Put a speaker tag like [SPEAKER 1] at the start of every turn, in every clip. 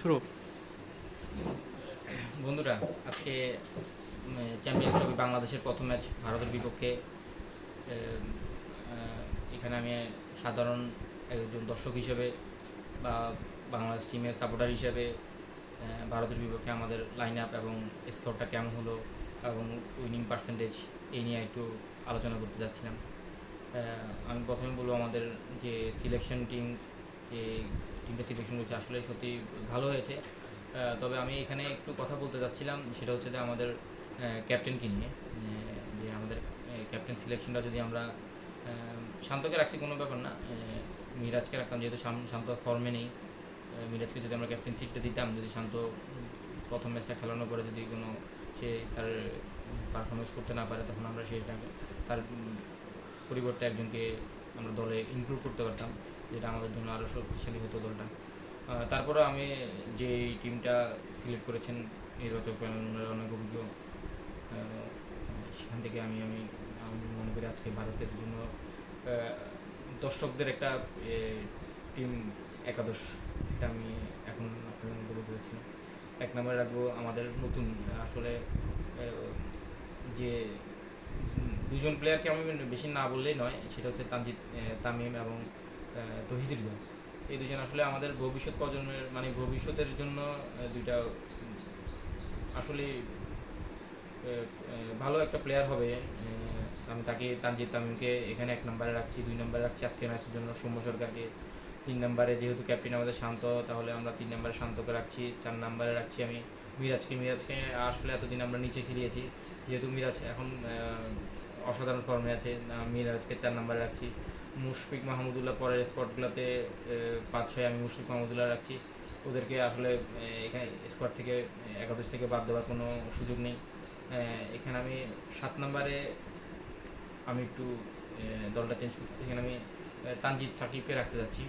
[SPEAKER 1] শুরু।
[SPEAKER 2] বন্ধুরা, আজকে চ্যাম্পিয়ন্স ট্রফি বাংলাদেশের প্রথম ম্যাচ ভারতের বিপক্ষে। আহ, আহ, এখানে আমি সাধারণ একজন দর্শক হিসেবে বা বাংলাদেশ টিমের সাপোর্টার হিসেবে ভারতের বিপক্ষে আমাদের লাইন আপ এবং স্কোরটা কেমন হলো এবং উইনিং পার্সেন্টেজ এই নিয়ে একটু আলোচনা করতে যাচ্ছিলাম। আমি প্রথমে বলবো, আমাদের যে সিলেকশন টিম, যে টিমটা সিলেকশন করেছে আসলে সত্যি ভালো হয়েছে। তবে আমি এখানে একটু কথা বলতে চাচ্ছিলাম, সেটা হচ্ছে যে আমাদের ক্যাপ্টেনকে নিয়ে। যে আমাদের ক্যাপ্টেন সিলেকশনটা যদি আমরা শান্তকে রাখছি কোনো ব্যাপার না, মিরাজকে রাখতাম, যেহেতু শান্ত ফর্মে নেই। মিরাজকে যদি আমরা ক্যাপ্টেন সিটটা দিতাম, যদি শান্ত প্রথম ম্যাচটা খেলানোর পরে যদি কোনো সে তার পারফরমেন্স করতে না পারে, তখন আমরা সেটা তার পরিবর্তে একজনকে আমরা দলে ইনক্লুড করতে পারতাম, যেটা আমাদের জন্য আরও শক্তিশালী হতো দলটা। তারপরে আমি যে টিমটা সিলেক্ট করেছেন নির্বাচক প্যানেলের অনেক অভিজ্ঞ, সেখান থেকে আমি আমি আমি মনে করি আজকে ভারতের জন্য দর্শকদের একটা টিম একাদশ, এটা আমি এখন আপনাদের মধ্যে বলতে চাচ্ছি না। এক নম্বরে রাখবো আমাদের নতুন, আসলে যে দুজন প্লেয়ারকে আমি বেশি না বললেই নয়, সেটা হচ্ছে তামিম এবং তহিদুল্লাহ। এই দুজন আসলে আমাদের ভবিষ্যৎ প্রজন্মের, মানে ভবিষ্যতের জন্য দুইটা আসলে ভালো একটা প্লেয়ার হবে। আমি তামিমকে এখানে এক নম্বরে রাখছি। 2 নম্বরে রাখছি আজকের ম্যাচের জন্য সৌম্য সরকারকে। 3 নম্বরে যেহেতু ক্যাপ্টেন আমাদের শান্ত, তাহলে আমরা 3 নম্বরে শান্তকে রাখছি। 4 নম্বরে রাখছি আমি মিরাজকে আসলে এতদিন আমরা নিচে খেলিয়েছি, যেহেতু মিরাজ এখন অসাধারণ ফর্মে আছে, মিরাজকে 4 নম্বরে রাখছি। মুশফিক মাহমুদুল্লাহ পরের স্পটগুলোতে 5-6 আমি মুশফিক মাহমুদুল্লাহ রাখছি। ওদেরকে আসলে এখানে স্কোয়াড থেকে একাদশ থেকে বাদ দেওয়ার কোনো সুযোগ নেই। এখানে আমি 7 নম্বরে আমি একটু দলটা চেঞ্জ করতে চাই। এখানে আমি তানজিদ সাকিবকে রাখতে যাচ্ছি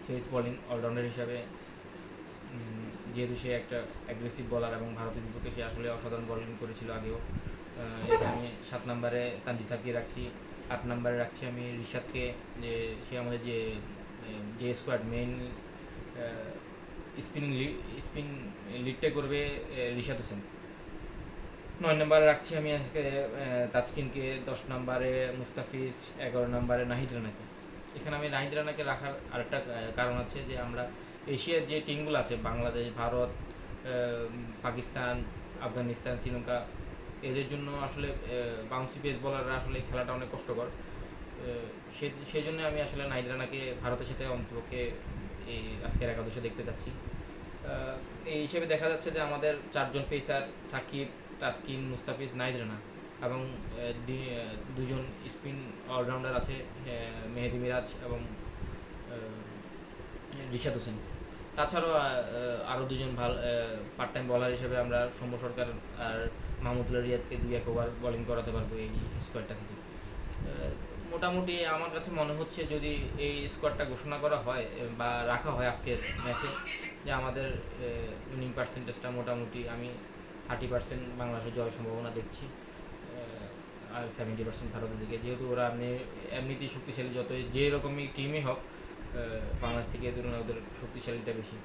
[SPEAKER 2] ফেস বোলিং অলরাউন্ডার হিসাবে, যেহেতু সে একটা অ্যাগ্রেসিভ বলার এবং ভারতের বিপক্ষে সে আসলে অসাধারণ বোলিং করেছিল আগেও। এখানে আমি 7 নম্বরে তানজিদ সাকিবকে রাখছি। 8 নম্বরে রাখছি আমি রিশাদকে, যে সে আমাদের যে স্কোয়াড মেইন স্পিন লিডটা করবে রিশাদ হোসেন। 9 নম্বরে রাখছি আমি আজকে তাসকিনকে। 10 নম্বরে মুস্তাফিজ। 11 নম্বরে নাহিদ রানাকে। এখানে আমি নাহিদ রানাকে রাখার আরেকটা কারণ আছে, যে আমরা এশিয়ার যে টিমগুলো আছে, বাংলাদেশ, ভারত, পাকিস্তান, আফগানিস্তান, শ্রীলঙ্কা, এদের জন্য আসলে বাউন্সি পেস বলাররা আসলে খেলাটা অনেক কষ্টকর। সেই জন্য আমি আসলে নাহিদ রানাকে ভারতের সাথে অন্তপক্ষে এই আজকের একাদশে দেখতে চাচ্ছি। এই হিসেবে দেখা যাচ্ছে যে আমাদের 4জন পেসার সাকিব, তাসকিন, মুস্তাফিজ, নাহিদ রানা এবং 2জন স্পিন অলরাউন্ডার আছে, মেহেদি মিরাজ এবং রিশাদ হোসেন। তাছাড়াও আরও 2জন ভালো পার্ট টাইম বলার হিসেবে আমরা সৌম্য সরকার আর মাহমুদুল্লাহ রিয়াদকে 2-1 ওভার বোলিং করাতে পারবো এই স্কোয়াডটা থেকে। মোটামুটি আমার কাছে মনে হচ্ছে, যদি এই স্কোয়াডটা ঘোষণা করা হয় বা রাখা হয় আজকের ম্যাচে, যে আমাদের উইনিং পার্সেন্টেজটা মোটামুটি আমি 30% বাংলাদেশের জয়ের সম্ভাবনা দেখছি, আর 70% ভারতের দিকে, যেহেতু ওরা এমনিতেই শক্তিশালী, যত যে রকমই টিমই হোক বাংলাদেশ থেকে তুলনায় ওদের শক্তিশালীটা বেশি।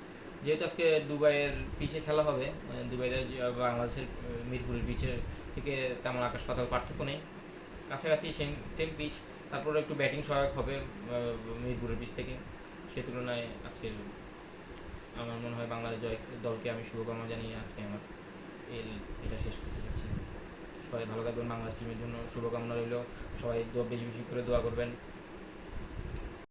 [SPEAKER 2] যেহেতু আজকে দুবাইয়ের পিচে খেলা হবে, দুবাইয়ের বাংলাদেশের মিরপুরের পিচের থেকে তেমন আকাশ পাতাল পার্থক্য নেই, কাছাকাছি সেম পিচ। তারপরে একটু ব্যাটিং সহায়ক হবে মিরপুরের পিচ থেকে, সেই তুলনায় আজকের আমার মনে হয় বাংলাদেশ দলকে আমি শুভকামনা জানিয়ে আজকে আমার এটা শেষ করতে চাচ্ছি। সবাই ভালো থাকবেন, বাংলাদেশ টিমের জন্য শুভকামনা রইল। সবাই বেশি বেশি করে দোয়া করবেন।